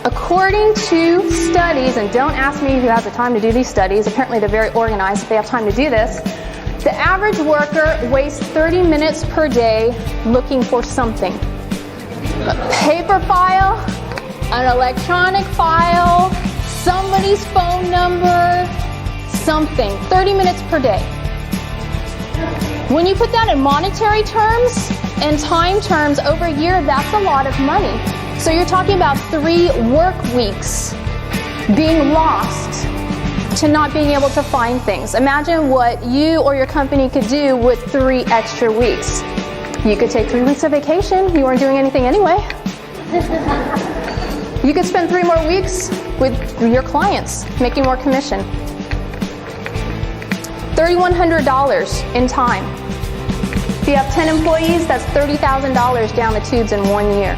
According to studies, and don't ask me who has the time to do these studies, apparently they're very organized if they have time to do this, the average worker wastes 30 minutes per day looking for something. A paper file, an electronic file, somebody's phone number, something. 30 minutes per day. When you put that in monetary terms and time terms over a year, that's a lot of money. So you're talking about 3 work weeks being lost to not being able to find things. Imagine what you or your company could do with 3 extra weeks. You could take 3 weeks of vacation. You weren't doing anything anyway. You could spend 3 more weeks with your clients, making more commission. $3,100 in time. If you have 10 employees, that's $30,000 down the tubes in 1 year.